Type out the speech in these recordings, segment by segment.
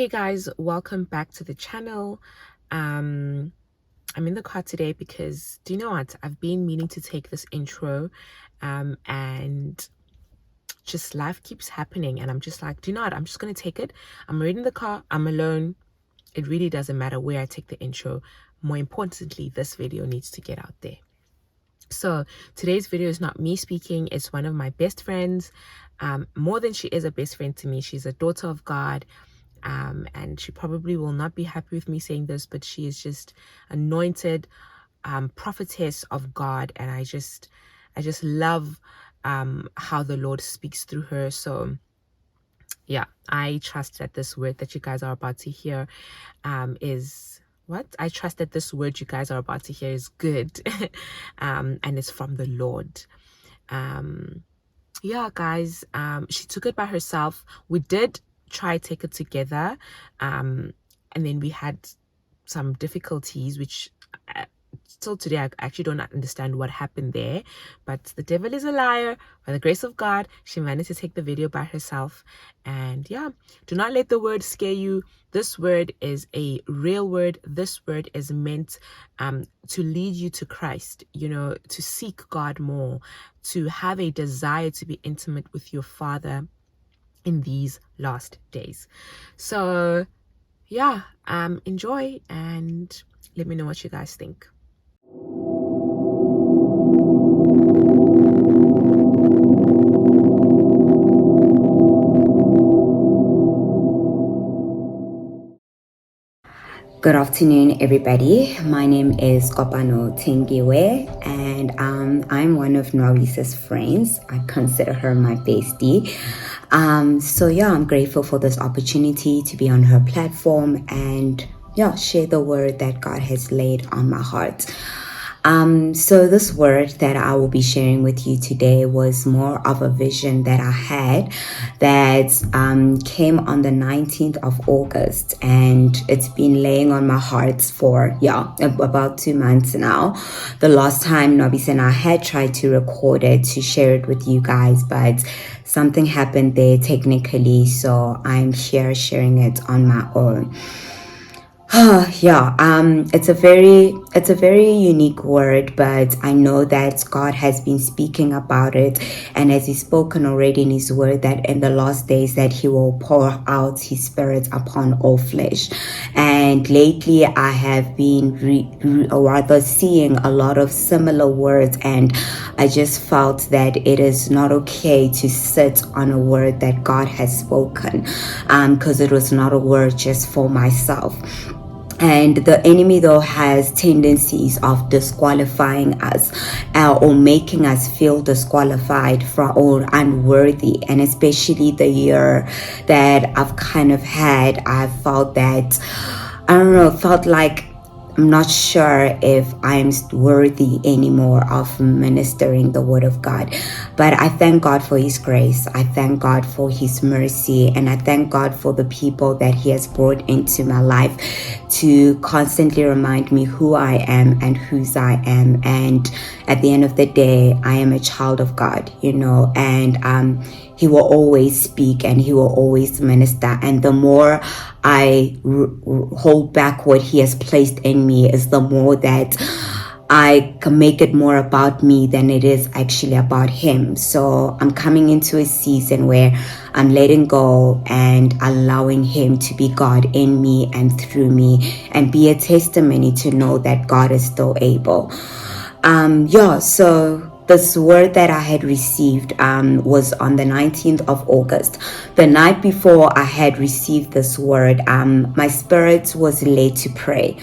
Hey guys, welcome back to the channel. I'm in the car today because do you know what? I've been meaning to take this intro and just life keeps happening and I'm just like, do you know what? I'm just gonna take it. I'm already in the car, I'm alone. It really doesn't matter where I take the intro. More importantly, this video needs to get out there. So today's video is not me speaking, it's one of my best friends. More than she is a best friend to me, she's a daughter of God. And she probably will not be happy with me saying this, but she is just anointed prophetess of God, and I just love how the Lord speaks through her. So yeah, I trust that this word that you guys are about to hear is what I trust that this word you guys are about to hear is good and it's from the Lord. Yeah guys, she took it by herself. We did try take it together, and then we had some difficulties, which still today I actually don't understand what happened there, but the devil is a liar. By the grace of God, she managed to take the video by herself. And yeah, do not let the word scare you. This word is a real word. This word is meant to lead you to Christ, to seek God more, to have a desire to be intimate with your Father in these last days. So yeah, enjoy and let me know what you guys think. Good afternoon, everybody. My name is Kopano Tsengiwe, and I'm one of Norisa's friends. I consider her my bestie. So yeah, I'm grateful for this opportunity to be on her platform and share the word that God has laid on my heart. So this word that I will be sharing with you today was more of a vision that I had that came on the 19th of August, and it's been laying on my heart for about 2 months now. The last time Nobis and I had tried to record it to share it with you guys, but something happened there technically, so I'm here sharing it on my own. It's a very unique word, but I know that God has been speaking about it, and as He's spoken already in His word that in the last days that He will pour out His Spirit upon all flesh. And lately I have been rather seeing a lot of similar words, and I just felt that it is not okay to sit on a word that God has spoken, because it was not a word just for myself. And the enemy, though, has tendencies of disqualifying us or making us feel disqualified or unworthy. And especially the year that I've kind of had, I felt that, felt like I'm not sure if I'm worthy anymore of ministering the word of God. But I thank God for His grace. I thank God for His mercy. And I thank God for the people that He has brought into my life to constantly remind me who I am and whose I am. And at the end of the day, I am a child of God, and He will always speak and He will always minister. And the more I hold back what He has placed in me, is the more that I can make it more about me than it is actually about Him. So I'm coming into a season where I'm letting go and allowing Him to be God in me and through me, and be a testimony to know that God is still able. So this word that I had received was on the 19th of August. The night before I had received this word, my spirit was led to pray.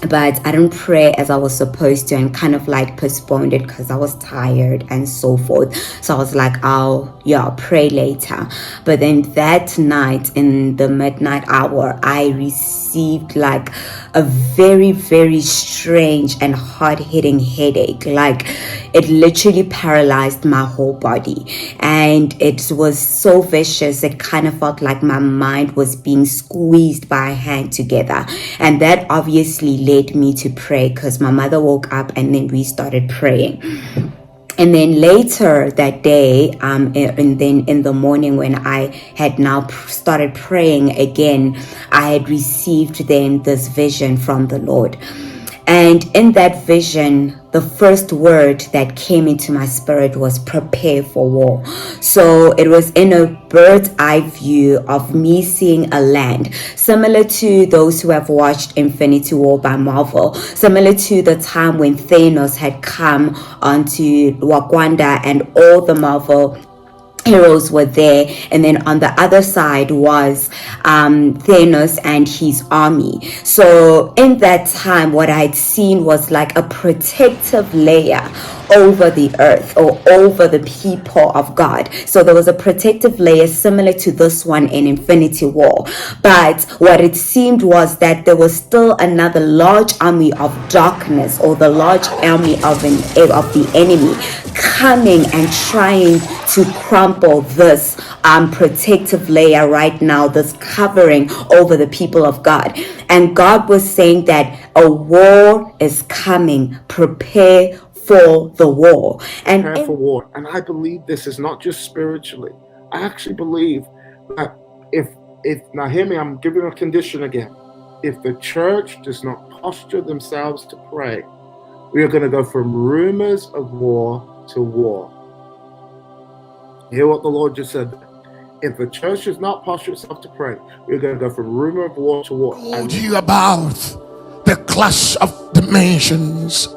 But I didn't pray as I was supposed to, and kind of like postponed it because I was tired and so forth. So I was like, I'll pray later. But then that night in the midnight hour, I received like a very, very strange and hard-hitting headache. Like it literally paralyzed my whole body. And it was so vicious. It kind of felt like my mind was being squeezed by a hand together. And that obviously led me to pray, because my mother woke up and then we started praying. And then later that day, and then in the morning when I had now started praying again, I had received then this vision from the Lord. And in that vision, the first word that came into my spirit was prepare for war. So it was in a bird's eye view of me seeing a land, similar to those who have watched Infinity War by Marvel, similar to the time when Thanos had come onto Wakanda and all the Marvel heroes were there, and then on the other side was Thanos and his army. So in that time, what I had seen was like a protective layer over the earth or over the people of God. So there was a protective layer similar to this one in Infinity War, but what it seemed was that there was still another large army of darkness, or the large army of the enemy, coming and trying to crumple this protective layer right now, this covering over the people of God. And God was saying that a war is coming. Prepare for the war. And prepare for war. And I believe this is not just spiritually. I actually believe that if now hear me, I'm giving a condition again. If the church does not posture themselves to pray, we are going to go from rumors of war to war. You hear what the Lord just said? If the church does not posture itself to pray, we're going to go from rumor of war to war. I told you about the clash of dimensions.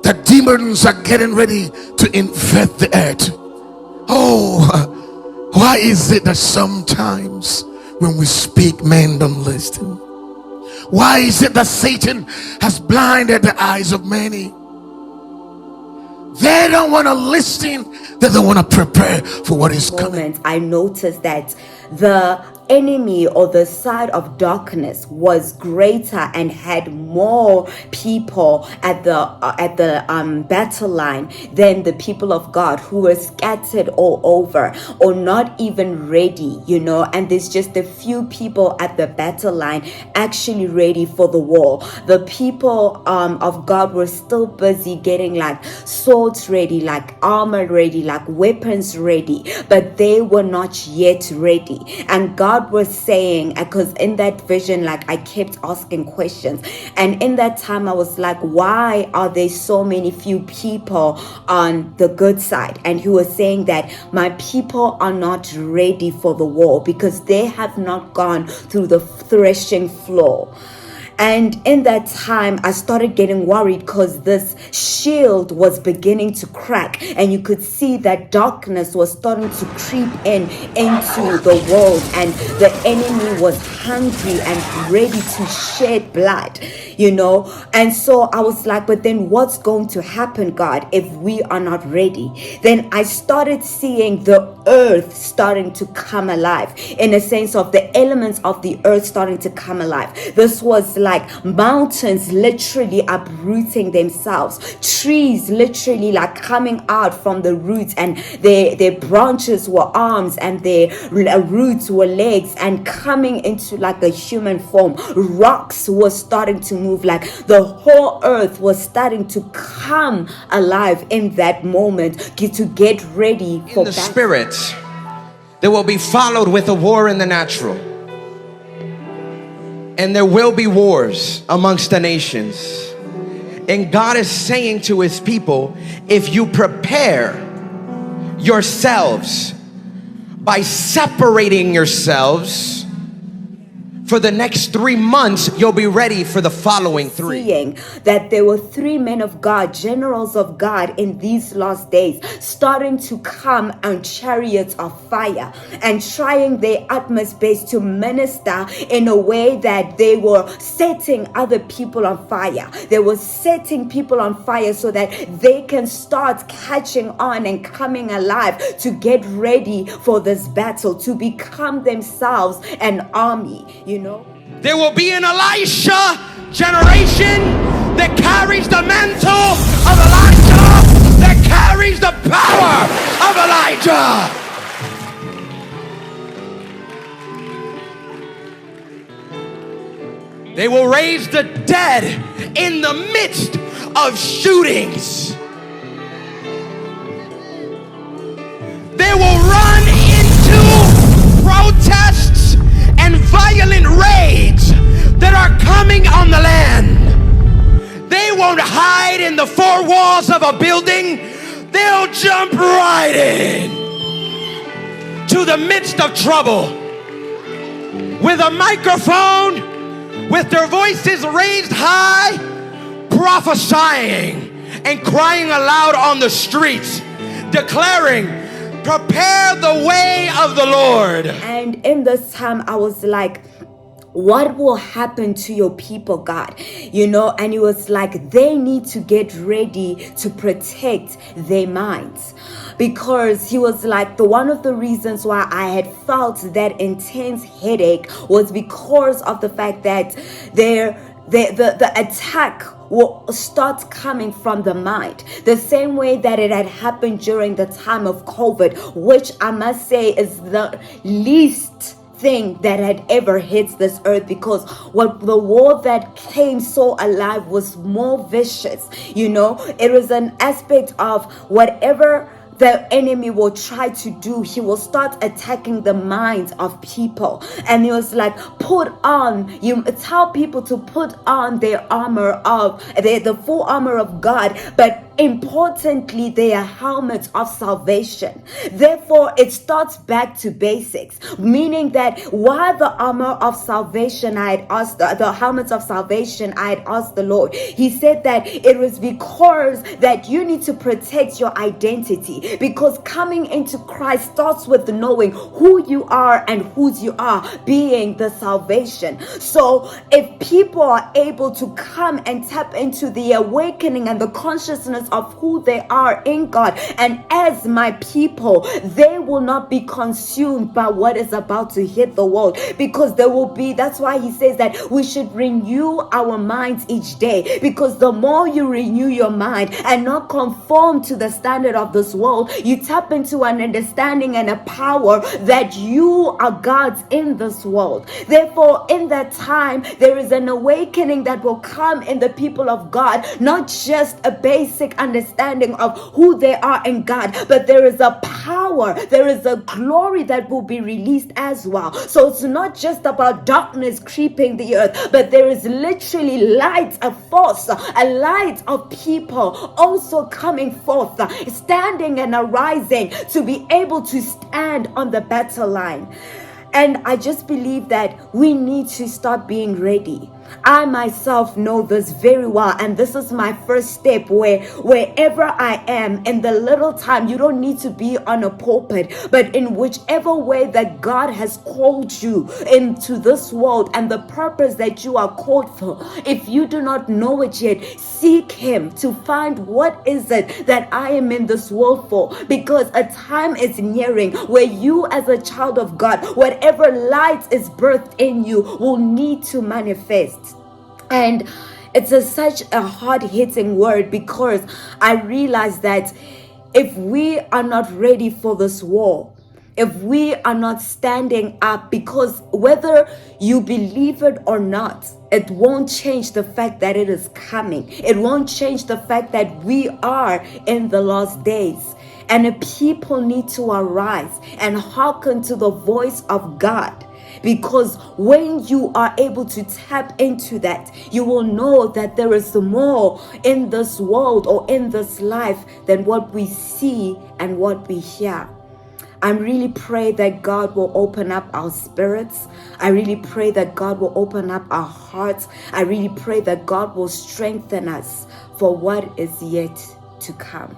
The demons are getting ready to invade the earth. Oh, why is it that sometimes when we speak, men don't listen? Why is it that Satan has blinded the eyes of many? They don't want to listen. They don't want to prepare for what is coming. I noticed that the enemy, or the side of darkness, was greater and had more people at the battle line than the people of God, who were scattered all over or not even ready, and there's just a few people at the battle line actually ready for the war. The people of God were still busy getting like swords ready, like armor ready, like weapons ready, but they were not yet ready. And God was saying, because in that vision, like, I kept asking questions, and in that time I was like, why are there so many few people on the good side? And he was saying that my people are not ready for the war because they have not gone through the threshing floor. And in that time, I started getting worried because this shield was beginning to crack, and you could see that darkness was starting to creep into the world, and the enemy was hungry and ready to shed blood, And so I was like, but then what's going to happen, God, if we are not ready? Then I started seeing the earth starting to come alive, in a sense of the elements of the earth starting to come alive. This was like mountains literally uprooting themselves, trees literally like coming out from the roots, and their branches were arms and their roots were legs, and coming into like a human form. Rocks were starting to move, like the whole earth was starting to come alive in that moment, to get ready for in the spirit. There will be followed with a war in the natural. And there will be wars amongst the nations. And God is saying to his people, if you prepare yourselves by separating yourselves for the next 3 months, you'll be ready for the following 3. Seeing that there were 3 men of God, generals of God, in these last days, starting to come on chariots of fire and trying their utmost best to minister in a way that they were setting other people on fire. They were setting people on fire so that they can start catching on and coming alive to get ready for this battle, to become themselves an army, There will be an Elisha generation that carries the mantle of Elijah, that carries the power of Elijah. They will raise the dead in the midst of shootings. They will run into protests and violent raids that are coming on the land. They won't hide in the four walls of a building. They'll jump right in to the midst of trouble with a microphone, with their voices raised high, prophesying and crying aloud on the streets, declaring, prepare the way of the Lord. And in this time, I was like, what will happen to your people, God? And it was like they need to get ready to protect their minds, because he was like, one of the reasons why I had felt that intense headache was because of the fact that the attack will start coming from the mind, the same way that it had happened during the time of COVID, which I must say is the least thing that had ever hit this earth, because what the war that came so alive was more vicious. It was an aspect of whatever the enemy will try to do, he will start attacking the minds of people. And he was like, you tell people to put on their armor of the full armor of God, but importantly, their helmets of salvation. Therefore, it starts back to basics, meaning that while the armor of salvation, I had asked the helmets of salvation, I had asked the Lord, he said that it was because that you need to protect your identity, because coming into Christ starts with knowing who you are and whose you are, being the salvation. So if people are able to come and tap into the awakening and the consciousness of who they are in God, and as my people, they will not be consumed by what is about to hit the world, because there will be, that's why he says that we should renew our minds each day, because the more you renew your mind and not conform to the standard of this world, you tap into an understanding and a power that you are God's in this world. Therefore, in that time, there is an awakening that will come in the people of God, not just a basic understanding of who they are in God, but there is a power, there is a glory that will be released as well. So it's not just about darkness creeping the earth, but there is literally light, a force, a light of people also coming forth, standing and arising to be able to stand on the battle line. And I just believe that we need to start being ready. I myself know this very well, and this is my first step, where wherever I am in the little time, you don't need to be on a pulpit, but in whichever way that God has called you into this world and the purpose that you are called for, if you do not know it yet, seek him to find what is it that I am in this world for, because a time is nearing where you as a child of God, whatever light is birthed in you will need to manifest. And it's such a hard-hitting word, because I realize that if we are not ready for this war, if we are not standing up, because whether you believe it or not, it won't change the fact that it is coming. It won't change the fact that we are in the last days. And the people need to arise and hearken to the voice of God. Because when you are able to tap into that, you will know that there is more in this world or in this life than what we see and what we hear. I really pray that God will open up our spirits. I really pray that God will open up our hearts. I really pray that God will strengthen us for what is yet to come.